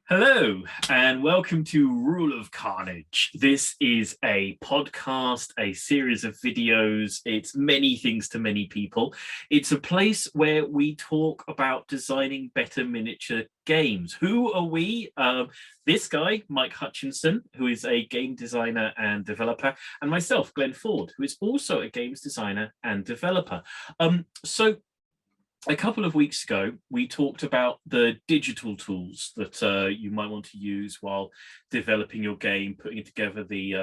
Hello, and welcome to Rule of Carnage. This is a podcast, a series of videos. It's many things to many people. It's a place where we talk about designing better miniature games. Who are we? This guy, Mike Hutchinson, who is a game designer and developer, and myself, Glenn Ford, who is also a games designer and developer. So a couple of weeks ago, we talked about the digital tools that you might want to use while developing your game, putting together the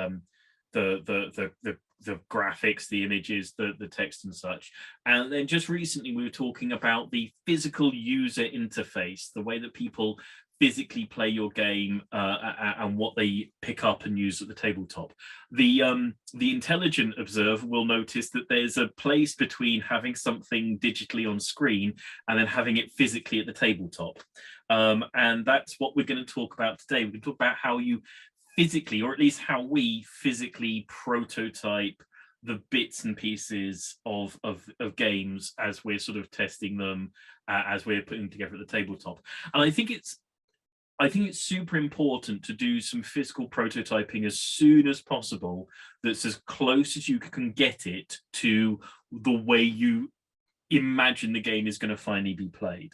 graphics, the images, the text and such. And then just recently, we were talking about the physical user interface, the way that people physically play your game and what they pick up and use at the tabletop. The intelligent observer will notice that there's a place between having something digitally on screen and then having it physically at the tabletop. And that's what we're going to talk about today. We're going to talk about how you physically, or at least how we physically prototype the bits and pieces of games as we're sort of testing them, as we're putting together at the tabletop. And I think it's super important to do some physical prototyping as soon as possible that's as close as you can get it to the way you imagine the game is going to finally be played.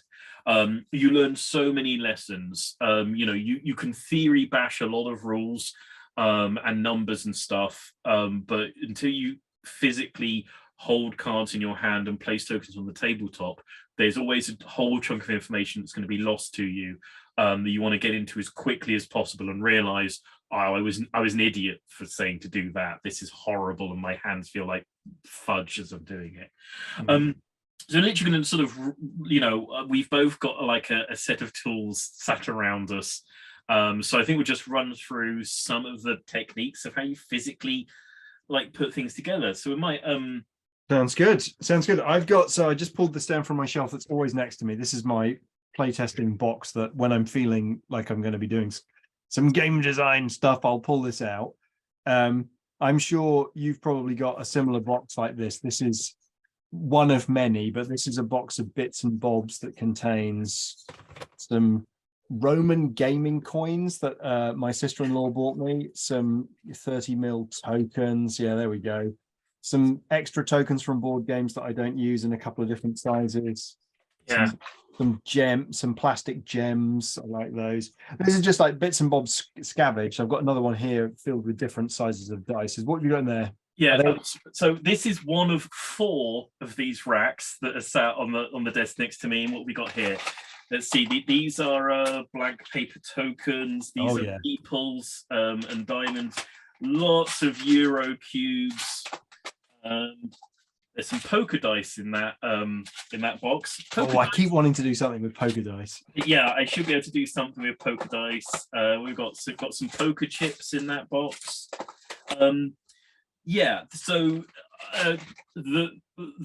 You learn so many lessons. You can theory bash a lot of rules and numbers and stuff, but until you physically hold cards in your hand and place tokens on the tabletop, there's always a whole chunk of information that's going to be lost to you, that you want to get into as quickly as possible and realize, oh, I was an idiot for saying to do that. This is horrible, and my hands feel like fudge as I'm doing it. So literally going to sort of, we've both got like a set of tools sat around us. So I think we'll just run through some of the techniques of how you physically like put things together. So we might Sounds good. I just pulled this down from my shelf that's always next to me. This is my playtesting box that when I'm feeling like I'm going to be doing some game design stuff, I'll pull this out. I'm sure you've probably got a similar box like this. This is one of many, but this is a box of bits and bobs that contains some Roman gaming coins that my sister-in-law bought me, some 30 mil tokens. Yeah, there we go. Some extra tokens from board games that I don't use in a couple of different sizes. Yeah. Some plastic gems. I like those. This is just like bits and bobs scavenged. I've got another one here filled with different sizes of dice. What have you got in there? Yeah, so this is one of 4 of these racks that are sat on the desk next to me. And what we got here? Let's see. These are blank paper tokens. These are meeples and diamonds. Lots of Euro cubes. There's some poker dice in that box. I keep wanting to do something with poker dice. Yeah, I should be able to do something with poker dice. We've got some poker chips in that box. So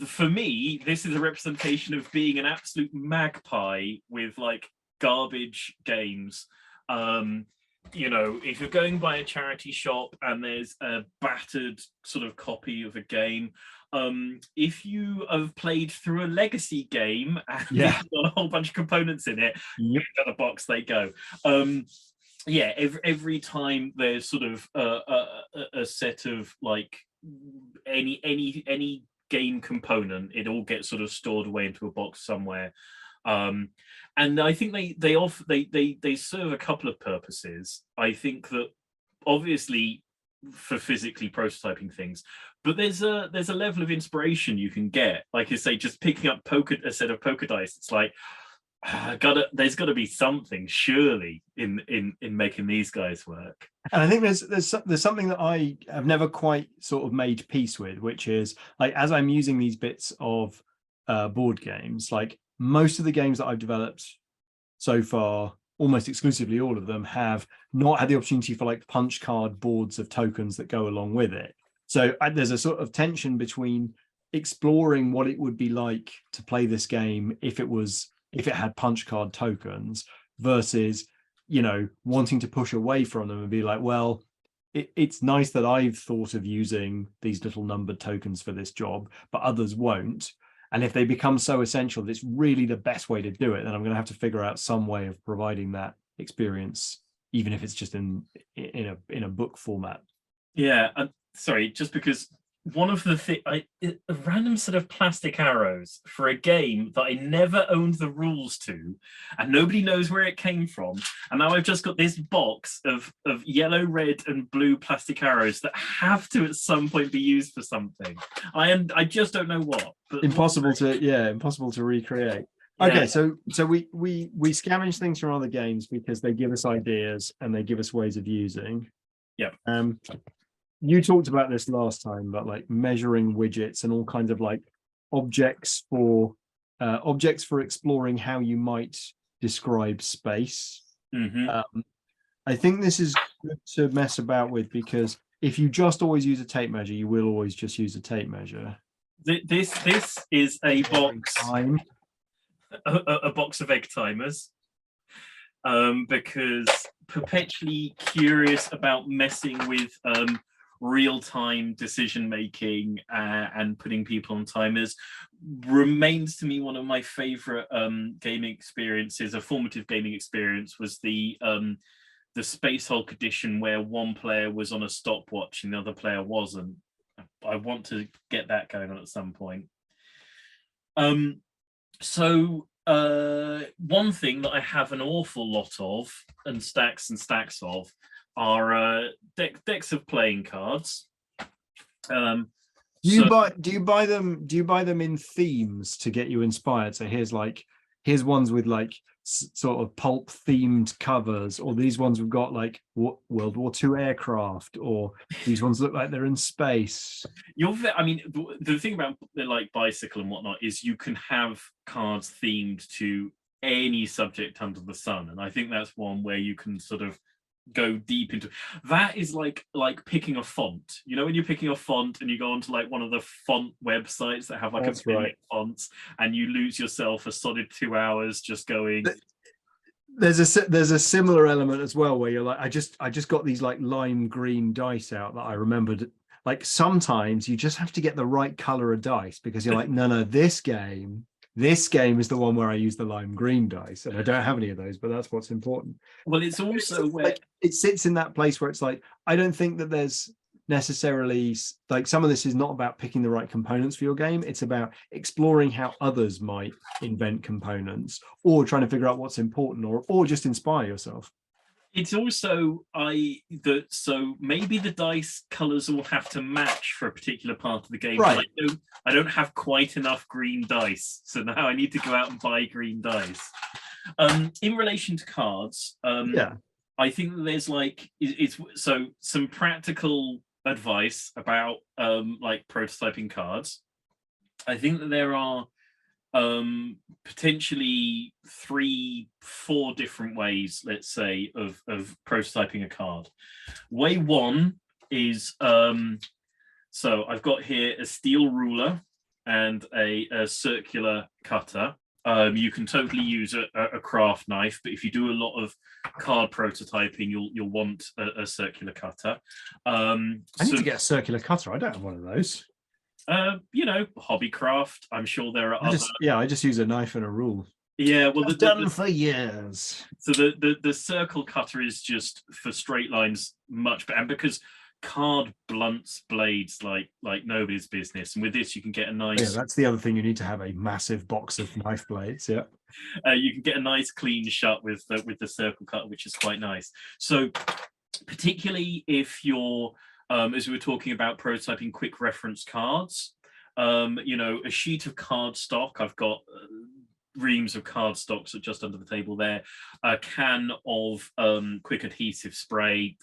for me, this is a representation of being an absolute magpie with like garbage games. If you're going by a charity shop and there's a battered sort of copy of a game, if you have played through a legacy game and it's got a whole bunch of components in it, into the box they go. Every time there's sort of a set of like any game component, it all gets sort of stored away into a box somewhere. And I think they serve a couple of purposes. I think that obviously for physically prototyping things, but there's a level of inspiration you can get. Like you say, just picking up a set of poker dice, it's like there's got to be something surely in making these guys work. And I think there's something that I have never quite sort of made peace with, which is like as I'm using these bits of board games, like most of the games that I've developed so far, almost exclusively all of them, have not had the opportunity for like punch card boards of tokens that go along with it. So there's a sort of tension between exploring what it would be like to play this game if it had punch card tokens versus, wanting to push away from them and be like, well, it's nice that I've thought of using these little numbered tokens for this job, but others won't. And if they become so essential that it's really the best way to do it, then I'm going to have to figure out some way of providing that experience, even if it's just in a book format. Yeah, sorry, just because one of the a random set of plastic arrows for a game that I never owned the rules to, and nobody knows where it came from. And now I've just got this box of yellow, red, and blue plastic arrows that have to at some point be used for something. I just don't know what. But Impossible to recreate. Yeah. Okay, so we scavenge things from other games because they give us ideas and they give us ways of using. Yep. You talked about this last time, but like measuring widgets and all kinds of like objects for exploring how you might describe space. I think this is good to mess about with, because if you just always use a tape measure, you will always just use a tape measure. This is a box, a box of egg timers, because perpetually curious about messing with real-time decision making and putting people on timers remains to me one of my favorite gaming experiences. A formative gaming experience was the Space Hulk edition, where one player was on a stopwatch and the other player wasn't. I want to get that going on at some point. So one thing that I have an awful lot of, and stacks of, are decks of playing cards. Do you buy them in themes to get you inspired? So here's ones with like sort of pulp themed covers, or these ones we've got like World War II aircraft, or these ones look like they're in space. I mean, the thing about like Bicycle and whatnot is you can have cards themed to any subject under the sun, and I think that's one where you can sort of go deep into. That is like picking a font. You know, when you're picking a font and you go onto like one of the font websites that have like a billion fonts, and you lose yourself a solid 2 hours just going. There's a similar element as well, where you're like, I just got these like lime green dice out that I remembered. Like sometimes you just have to get the right color of dice, because you're like, no, this game is the one where I use the lime green dice, and I don't have any of those, but that's what's important. Well, it's also where like, it sits in that place where it's like, I don't think that there's necessarily like, some of this is not about picking the right components for your game. It's about exploring how others might invent components, or trying to figure out what's important, or just inspire yourself. It's also so maybe the dice colors will have to match for a particular part of the game. Right. I don't have quite enough green dice, so now I need to go out and buy green dice. In relation to cards, I think that there's like it's so some practical advice about like prototyping cards. I think that there are potentially 3-4 different ways, let's say, of prototyping a card. Way one is so I've got here a steel ruler and a circular cutter. You can totally use a craft knife, but if you do a lot of card prototyping, you'll want a circular cutter. I need to get a circular cutter. I don't have one of those. You know, hobbycraft. I'm sure there are other. I just use a knife and a rule. Yeah, well, I've done for years. So the circle cutter is just for straight lines, much better, and because card blunts blades like nobody's business, and with this you can get a nice. Yeah, that's the other thing. You need to have a massive box of knife blades. Yeah, you can get a nice clean shut with the circle cutter, which is quite nice. So, particularly if you're as we were talking about prototyping quick reference cards, you know, a sheet of cardstock. I've got reams of cardstocks just under the table there. A can of quick adhesive spray.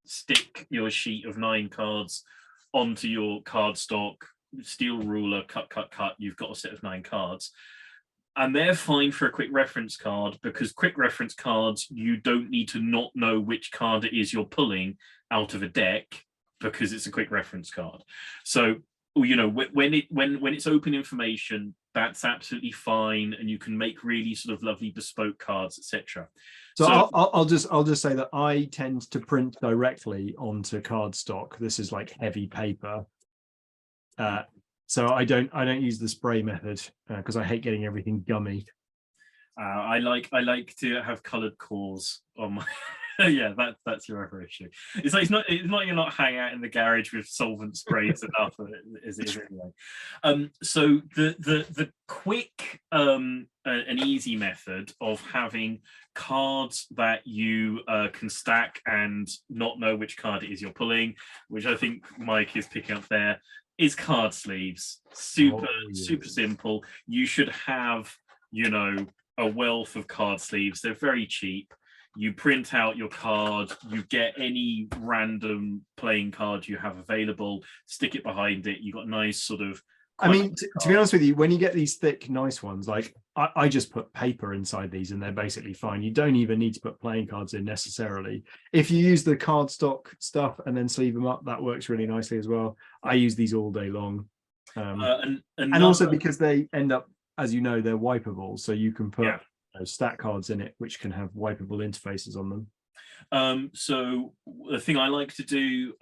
Stick your sheet of 9 cards onto your cardstock. Steel ruler, cut. You've got a set of 9 cards. And they're fine for a quick reference card, because quick reference cards, you don't need to not know which card it is you're pulling out of a deck, because it's a quick reference card. So, you know, when it's open information, that's absolutely fine, and you can make really sort of lovely bespoke cards, etc. So I'll just say that I tend to print directly onto cardstock. This is like heavy paper, so I don't use the spray method because I hate getting everything gummy. I like to have coloured cores on my. Yeah, that's your other issue. It's like it's not you're not hang out in the garage with solvent sprays enough as it is anyway. So the quick and easy method of having cards that you can stack and not know which card it is you're pulling, which I think Mike is picking up there, is card sleeves. Super super simple. You should have, you know, a wealth of card sleeves. They're very cheap. You print out your card, you get any random playing card you have available, stick it behind it. You got nice sort of. I mean, to be honest with you, when you get these thick, nice ones, like I just put paper inside these and they're basically fine. You don't even need to put playing cards in necessarily. If you use the cardstock stuff and then sleeve them up, that works really nicely as well. I use these all day long. And also because they end up, as you know, they're wipeable. So you can put stack cards in it, which can have wipeable interfaces on them. So the thing I like to do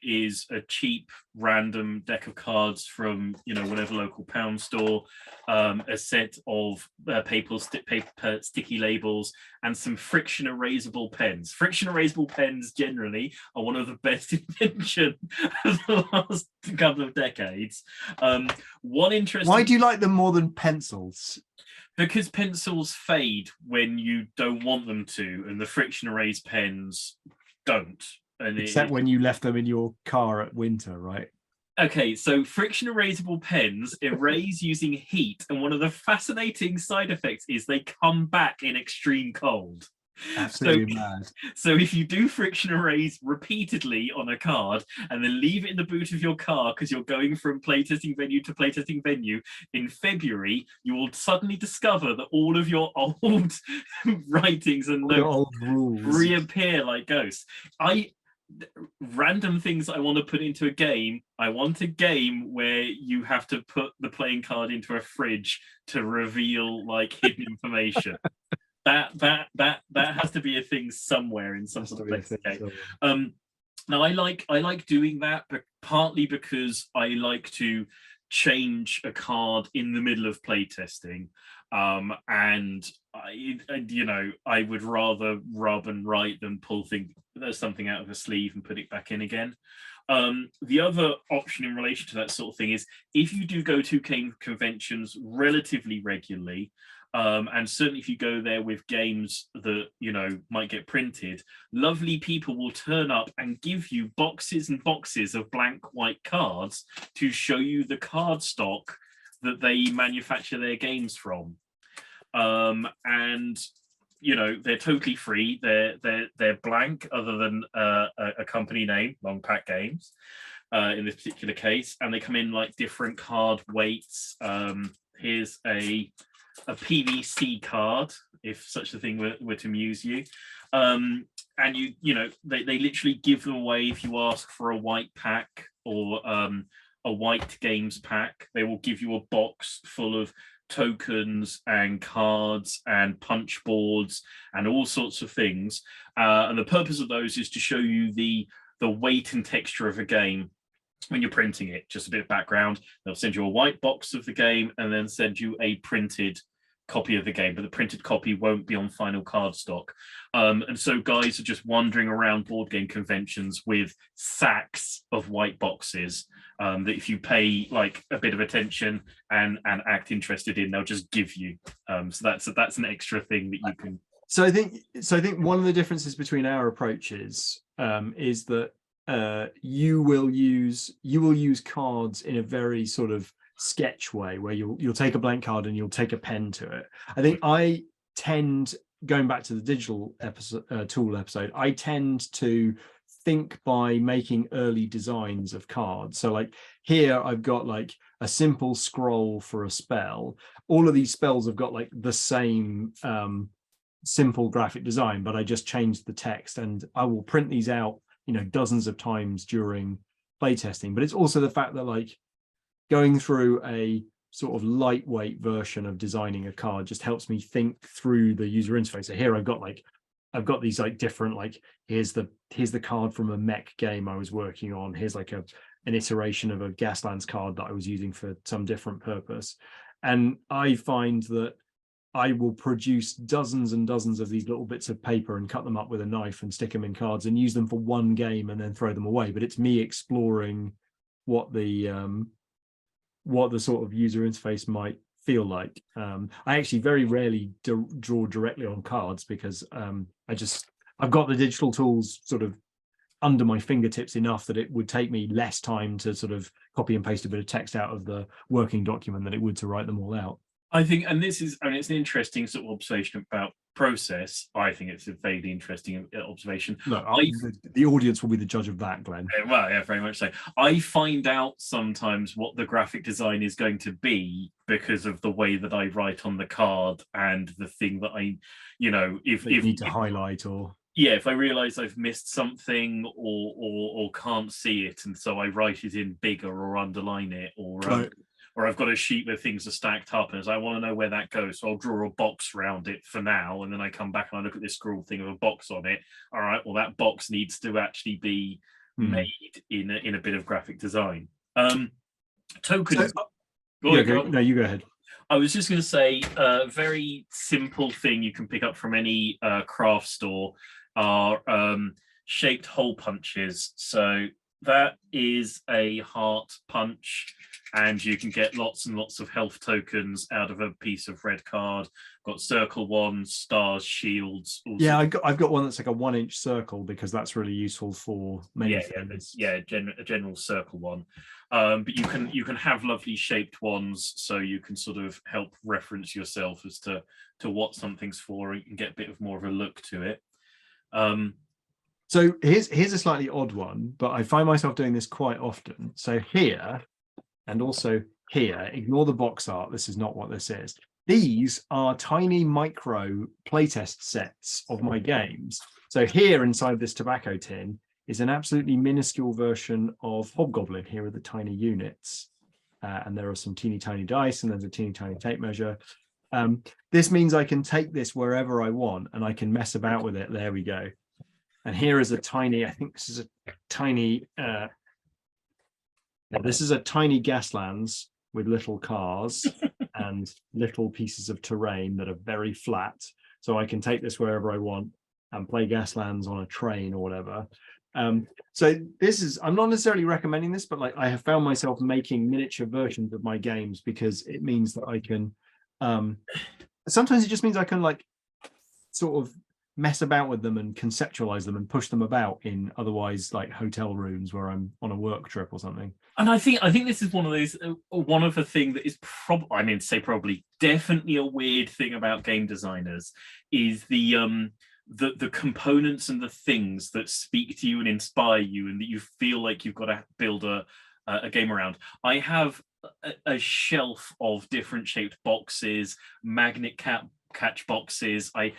is a cheap random deck of cards from, you know, whatever local pound store, a set of paper sticky labels, and some friction erasable pens. Friction erasable pens generally are one of the best invention of the last couple of decades. One interesting. Why do you like them more than pencils? Because pencils fade when you don't want them to, and the friction erase pens don't. And except when you left them in your car at winter, right? Okay, so friction erasable pens erase using heat, and one of the fascinating side effects is they come back in extreme cold. Absolutely mad. So if you do friction erase repeatedly on a card and then leave it in the boot of your car because you're going from playtesting venue to playtesting venue in February, you will suddenly discover that all of your old writings and notes old rules reappear like ghosts. Random things I want to put into a game. I want a game where you have to put the playing card into a fridge to reveal like hidden information. That has to be a thing somewhere in some sort of place. Now I like doing that, but partly because I like to change a card in the middle of playtesting, and I would rather rub and write than pull something out of a sleeve and put it back in again. The other option in relation to that sort of thing is if you do go to game conventions relatively regularly, and certainly if you go there with games that, you know, might get printed, lovely people will turn up and give you boxes and boxes of blank white cards to show you the card stock that they manufacture their games from. And you know, they're totally free. They're blank other than a company name, Long Pack Games, in this particular case, and they come in like different card weights. Here's a PVC card, if such a thing were to amuse you. And you know, they literally give them away if you ask for a white pack or a white games pack. They will give you a box full of tokens and cards and punch boards and all sorts of things. And the purpose of those is to show you the weight and texture of a game when you're printing it. Just a bit of background, they'll send you a white box of the game and then send you a printed copy of the game, but the printed copy won't be on final cardstock. And so guys are just wandering around board game conventions with sacks of white boxes that if you pay like a bit of attention and act interested in, they'll just give you. So that's an extra thing that you can. So I think one of the differences between our approaches is that you will use cards in a very sort of sketch way where you'll take a blank card and you'll take a pen to it. I think I tend, going back to the digital tool episode, I tend to think by making early designs of cards. So like here I've got like a simple scroll for a spell. All of these spells have got like the same simple graphic design, but I just changed the text, and I will print these out, you know, dozens of times during playtesting. But it's also the fact that like going through a sort of lightweight version of designing a card just helps me think through the user interface. So here I've got these like different, like here's the card from a mech game I was working on. Here's like an iteration of a Gaslands card that I was using for some different purpose. And I find that I will produce dozens and dozens of these little bits of paper and cut them up with a knife and stick them in cards and use them for one game and then throw them away. But it's me exploring what the sort of user interface might feel like. I actually very rarely draw directly on cards because I've got the digital tools sort of under my fingertips enough that it would take me less time to sort of copy and paste a bit of text out of the working document than it would to write them all out. I think, and this is, I mean, it's an interesting sort of observation about process. I think it's a vaguely interesting observation. No, the audience will be the judge of that, Glenn. Well, yeah, very much so. I find out sometimes what the graphic design is going to be because of the way that I write on the card and the thing that I, if you need to highlight or. Yeah, if I realize I've missed something or can't see it, and so I write it in bigger or underline it, or I've got a sheet where things are stacked up and I want to know where that goes, so I'll draw a box around it for now, and then I come back and I look at this scroll thing with a box on it. All right, well, that box needs to actually be made in a bit of graphic design. Tokens. No, you go ahead. I was just going to say a very simple thing you can pick up from any craft store are shaped hole punches. So that is a heart punch, and you can get lots and lots of health tokens out of a piece of red card. Got circle ones, stars, shields. Yeah, I've got one that's like a 1-inch circle because that's really useful for many things. Yeah, a general circle one. But you can have lovely shaped ones, so you can sort of help reference yourself as to what something's for. You can get a bit of more of a look to it. So here's a slightly odd one, but I find myself doing this quite often. So here, and also here, ignore the box art. This is not what this is. These are tiny micro playtest sets of my games. So here inside this tobacco tin is an absolutely minuscule version of Hobgoblin. Here are the tiny units. And there are some teeny tiny dice, and there's a teeny tiny tape measure. This means I can take this wherever I want and I can mess about with it. There we go. And here is a tiny, I think this is a tiny, this is a tiny Gaslands with little cars and little pieces of terrain that are very flat. So I can take this wherever I want and play Gaslands on a train or whatever. So this is, I'm not necessarily recommending this, but like I have found myself making miniature versions of my games because it means that I can, sometimes it just means I can like sort of mess about with them and conceptualize them and push them about in otherwise like hotel rooms where I'm on a work trip or something. And I think this is one of those, one of the thing that is probably definitely a weird thing about game designers is the components and the things that speak to you and inspire you and that you feel like you've got to build a game around. I have a shelf of different shaped boxes, magnet catch boxes. I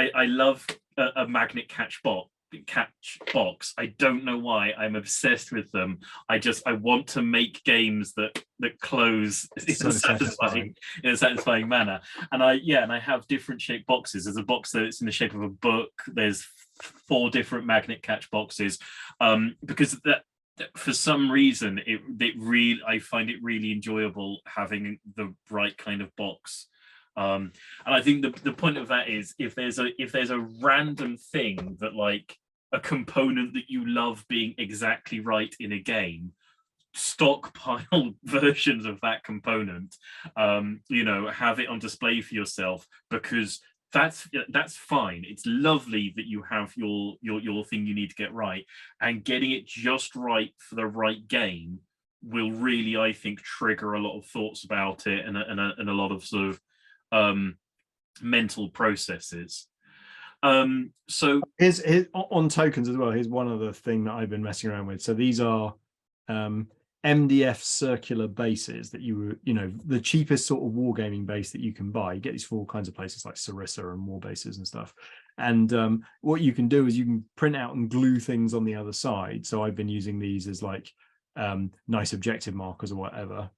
love a magnet catch box. I don't know why I'm obsessed with them. I want to make games that close in a satisfying manner. And I have different shaped boxes. There's a box that's in the shape of a book. There's 4 different magnet catch boxes, because that for some reason I find it really enjoyable having the right kind of box. And I think the point of that is if there's a random thing that like a component that you love being exactly right in a game, stockpile versions of that component, have it on display for yourself, because that's fine. It's lovely that you have your thing you need to get right, and getting it just right for the right game will really, I think, trigger a lot of thoughts about it and a lot of sort of mental processes. So here's on tokens as well. Here's one other thing that I've been messing around with. So these are MDF circular bases that the cheapest sort of wargaming base that you can buy. You get these for all kinds of places like Sarissa and war bases and stuff. And what you can do is you can print out and glue things on the other side. So I've been using these as like nice objective markers or whatever.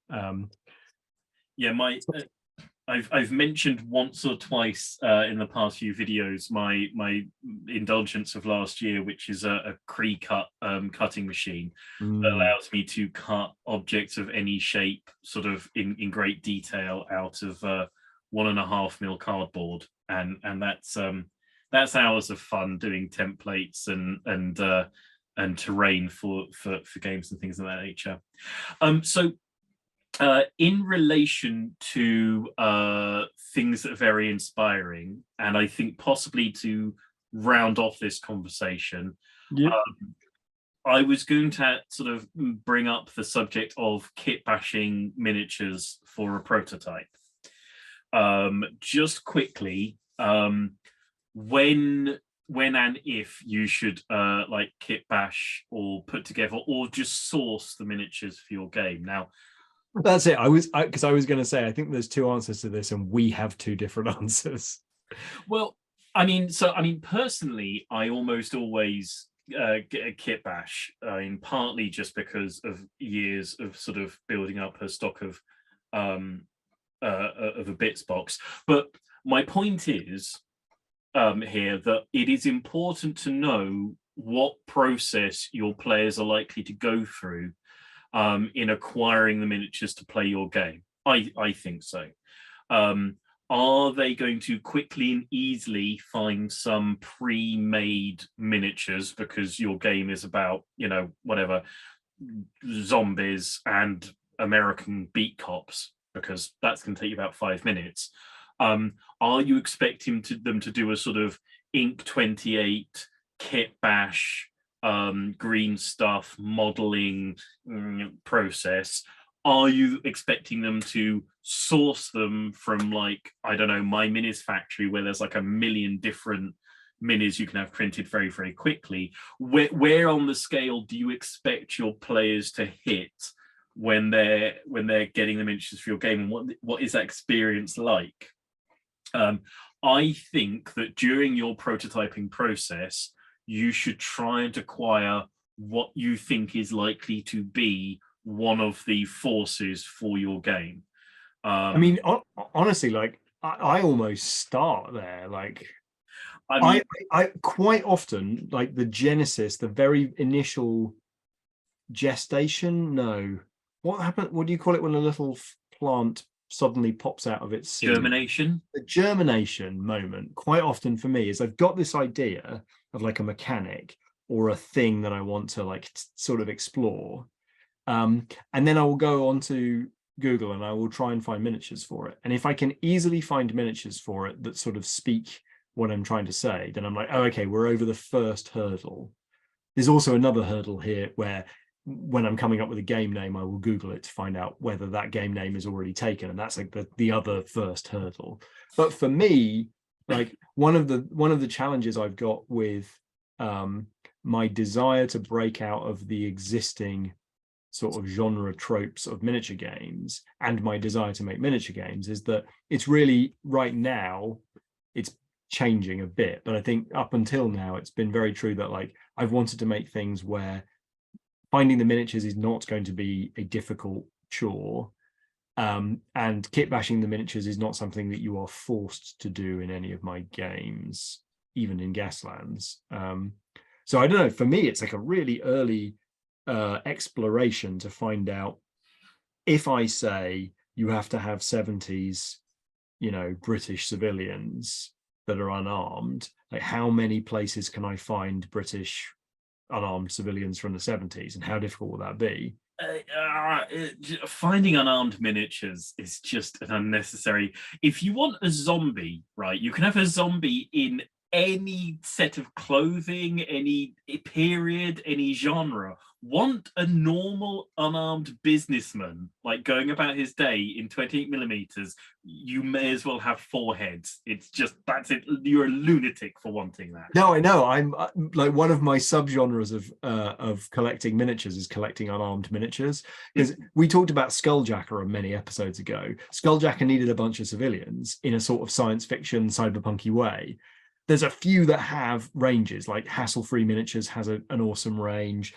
I've mentioned once or twice in the past few videos my indulgence of last year, which is a Cree cut cutting machine that allows me to cut objects of any shape sort of in great detail out of 1.5 mil cardboard, and that's hours of fun doing templates and terrain for games and things of that nature. So in relation to things that are very inspiring, and I think possibly to round off this conversation, I was going to sort of bring up the subject of kit bashing miniatures for a prototype. Just quickly, when and if you should like kit bash or put together or just source the miniatures for your game. Now, that's it. I was going to say, I think there's two answers to this, and we have two different answers. Well, personally, I almost always get a kit bash. Partly just because of years of sort of building up a stock of a bits box. But my point is here that it is important to know what process your players are likely to go through in acquiring the miniatures to play your game. I think so. Are they going to quickly and easily find some pre-made miniatures because your game is about, whatever, zombies and American beat cops, because that's going to take you about 5 minutes? Are you expecting them to do a sort of Ink 28 kit bash, green stuff modeling process? Are you expecting them to source them from, like, I don't know, My Minis Factory, where there's like 1 million different minis you can have printed very, very quickly? Where on the scale do you expect your players to hit when they're getting the miniatures for your game, and what is that experience like? I think that during your prototyping process, you should try and acquire what you think is likely to be one of the forces for your game. Honestly, like I almost start there. Like, I quite often, like, the genesis, the very initial gestation. No, what happened? What do you call it when a little plant suddenly pops out of its seed? Germination. The germination moment, quite often for me, is I've got this idea of like a mechanic or a thing that I want to like sort of explore. And then I will go onto Google and I will try and find miniatures for it. And if I can easily find miniatures for it that sort of speak what I'm trying to say, then I'm like, oh, okay, we're over the first hurdle. There's also another hurdle here where when I'm coming up with a game name, I will Google it to find out whether that game name is already taken. And that's like the other first hurdle. But for me, like one of the challenges I've got with my desire to break out of the existing sort of genre tropes of miniature games and my desire to make miniature games is that it's really, right now, it's changing a bit. But I think up until now, it's been very true that like I've wanted to make things where finding the miniatures is not going to be a difficult chore. And kit bashing the miniatures is not something that you are forced to do in any of my games, even in Gaslands. So I don't know, for me, it's like a really early exploration to find out, if I say you have to have 70s, British civilians that are unarmed, like how many places can I find British unarmed civilians from the 70s, and how difficult will that be? Finding unarmed miniatures is just an unnecessary. If you want a zombie, right, you can have a zombie in any set of clothing, any period, any genre. Want a normal unarmed businessman like going about his day in 28mm, you may as well have 4 heads. It's just, that's it. You're a lunatic for wanting that. No, I know. I'm like, one of my subgenres of collecting miniatures is collecting unarmed miniatures, because we talked about Skulljacker many episodes ago. Skulljacker needed a bunch of civilians in a sort of science fiction cyberpunky way. There's a few that have ranges, like Hassle-Free Miniatures has an awesome range.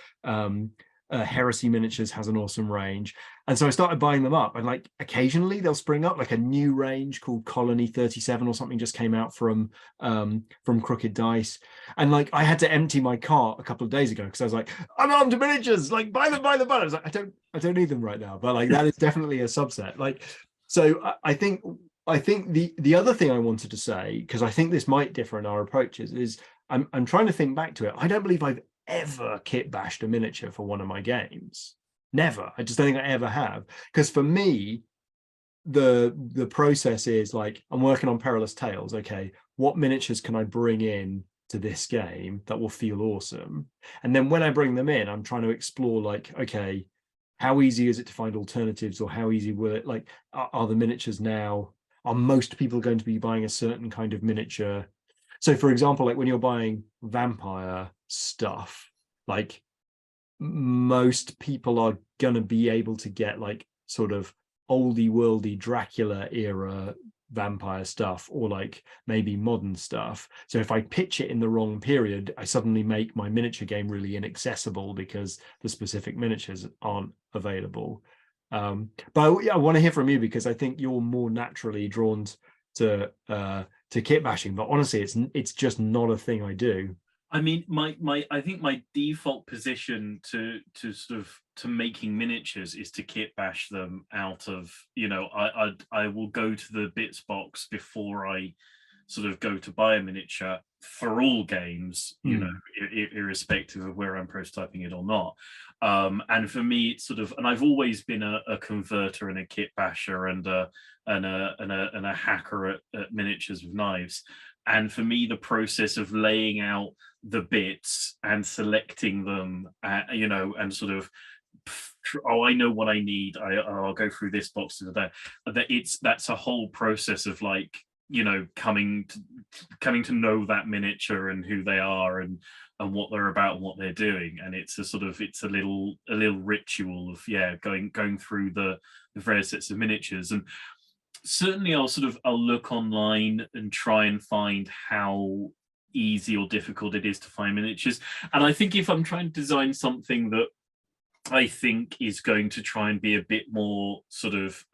Heresy Miniatures has an awesome range. And so I started buying them up, and like occasionally they'll spring up, like a new range called Colony 37 or something just came out from Crooked Dice. And like I had to empty my cart a couple of days ago because I was like, unarmed miniatures, like buy them. I was like, I don't need them right now. But like that is definitely a subset. Like, so I think I think the other thing I wanted to say, because I think this might differ in our approaches, is I'm trying to think back to it. I don't believe I've ever kit bashed a miniature for one of my games. Never. I just don't think I ever have. Because for me, the process is like, I'm working on Perilous Tales. Okay, what miniatures can I bring in to this game that will feel awesome? And then when I bring them in, I'm trying to explore like, okay, how easy is it to find alternatives, or how easy will it, like, are the miniatures now, are most people going to be buying a certain kind of miniature? So for example, like when you're buying vampire stuff, like most people are going to be able to get like sort of oldie worldy Dracula era vampire stuff, or like maybe modern stuff. So if I pitch it in the wrong period, I suddenly make my miniature game really inaccessible because the specific miniatures aren't available. But I want to hear from you, because I think you're more naturally drawn to kit bashing, but honestly it's just not a thing I do. I mean, my I think my default position to to making miniatures is to kit bash them out of, I will go to the bits box before I sort of go to buy a miniature for all games, irrespective of where I'm prototyping it or not. And for me, it's sort of, and I've always been a converter and a kit basher and a hacker at miniatures with knives. And for me, the process of laying out the bits and selecting them, and sort of, oh, I know what I need. I'll go through this box to that. That's a whole process of like, coming to know that miniature and who they are and what they're about and what they're doing. And it's a little ritual of going through the various sets of miniatures. And certainly I'll look online and try and find how easy or difficult it is to find miniatures. And I think if I'm trying to design something that I think is going to try and be a bit more sort of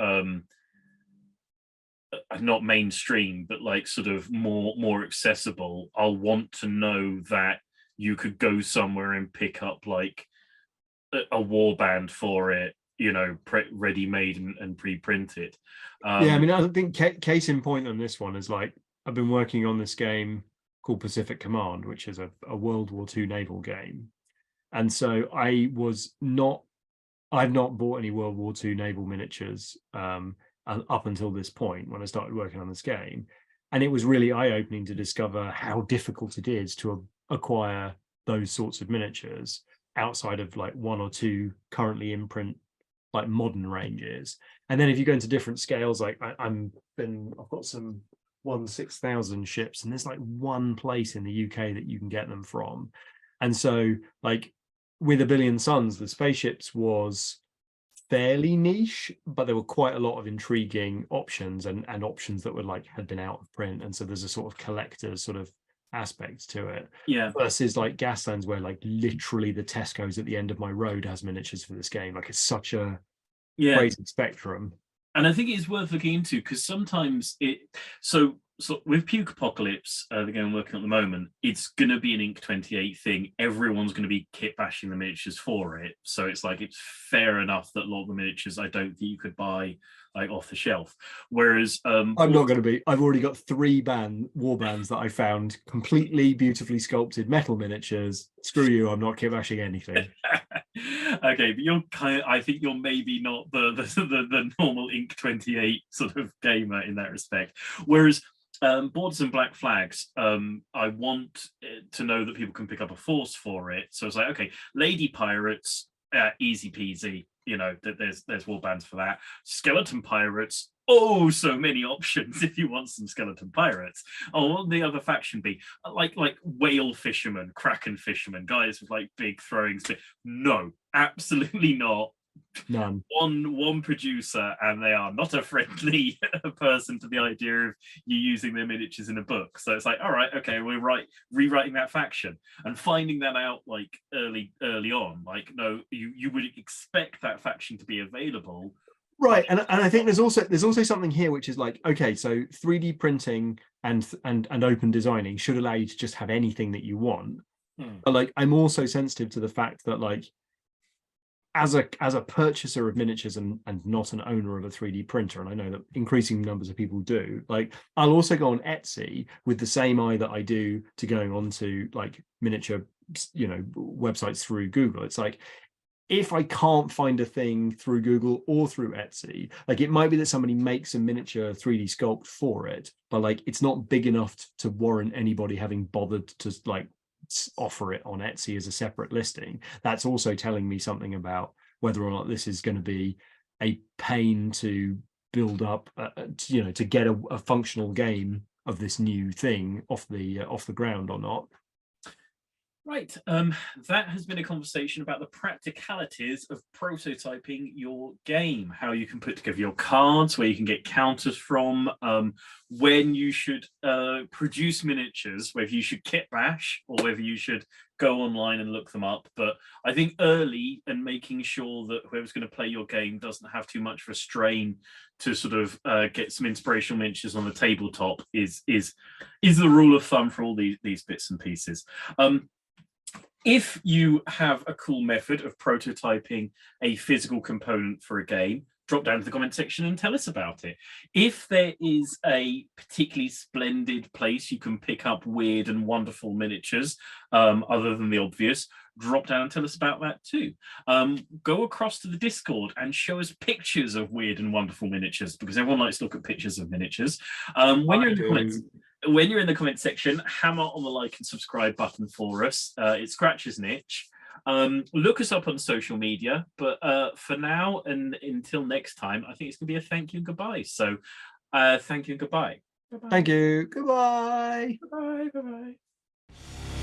not mainstream, but like sort of more accessible, I'll want to know that you could go somewhere and pick up like a warband for it, ready made and pre-printed. Yeah, I mean, I think case in point on this one is like, I've been working on this game called Pacific Command, which is a World War II naval game. And so I've not bought any World War II naval miniatures up until this point when I started working on this game. And it was really eye-opening to discover how difficult it is to acquire those sorts of miniatures outside of like one or two currently in print like modern ranges. And then if you go into different scales, like I've got some 1/6000 ships, and there's like one place in the UK that you can get them from. And so like with A Billion Suns, the spaceships was fairly niche, but there were quite a lot of intriguing options and options that were like had been out of print. And so there's a sort of collector's sort of aspect to it. Yeah. Versus like Gaslands, where like literally the Tesco's at the end of my road has miniatures for this game. Like it's such a crazy spectrum. And I think it's worth looking into, because sometimes so with Puke Apocalypse, the game I'm working on at the moment, it's going to be an Inc 28 thing. Everyone's going to be kit bashing the miniatures for it. So it's like, it's fair enough that a lot of the miniatures I don't think you could buy like off the shelf. Whereas I'm not going to be. I've already got 3 war bands that I found, completely beautifully sculpted metal miniatures. Screw you, I'm not kit bashing anything. Okay, but I think you're maybe not the normal Inc 28 sort of gamer in that respect. Whereas Borders and Black Flags, I want to know that people can pick up a force for it. So it's like, okay, Lady Pirates, easy peasy. There's war bands for that. Skeleton Pirates, oh, so many options if you want some skeleton pirates. Oh, what would the other faction be? Like whale fishermen, kraken fishermen, guys with like big throwing spears. No, absolutely not. None. One producer, and they are not a friendly person to the idea of you using their miniatures in a book. So it's like, all right, okay, we're rewriting that faction and finding that out like early on. Like, no, you would expect that faction to be available. Right, and I think there's also something here which is like, okay, so 3D printing and open designing should allow you to just have anything that you want. But like, I'm also sensitive to the fact that like, as a purchaser of miniatures and not an owner of a 3D printer, and I know that increasing numbers of people do, like I'll also go on Etsy with the same eye that I do to going on to like miniature, websites through Google. It's like, if I can't find a thing through Google or through Etsy, like it might be that somebody makes a miniature 3D sculpt for it, but like it's not big enough to warrant anybody having bothered to like offer it on Etsy as a separate listing. That's also telling me something about whether or not this is going to be a pain to build up, to get a functional game of this new thing off the ground or not. Right, that has been a conversation about the practicalities of prototyping your game, how you can put together your cards, where you can get counters from, when you should produce miniatures, whether you should kitbash or whether you should go online and look them up. But I think early and making sure that whoever's going to play your game doesn't have too much of a strain to sort of get some inspirational miniatures on the tabletop is the rule of thumb for all these bits and pieces. If you have a cool method of prototyping a physical component for a game, drop down to the comment section and tell us about it. If there is a particularly splendid place you can pick up weird and wonderful miniatures, other than the obvious, drop down and tell us about that too. Go across to the Discord and show us pictures of weird and wonderful miniatures, because everyone likes to look at pictures of miniatures. When you're in the comment section, hammer on the like and subscribe button for us. It scratches an itch. Look us up on social media, but for now and until next time, I think it's going to be a thank you and goodbye. So thank you and goodbye. Thank you. Goodbye. Bye-bye. Bye-bye.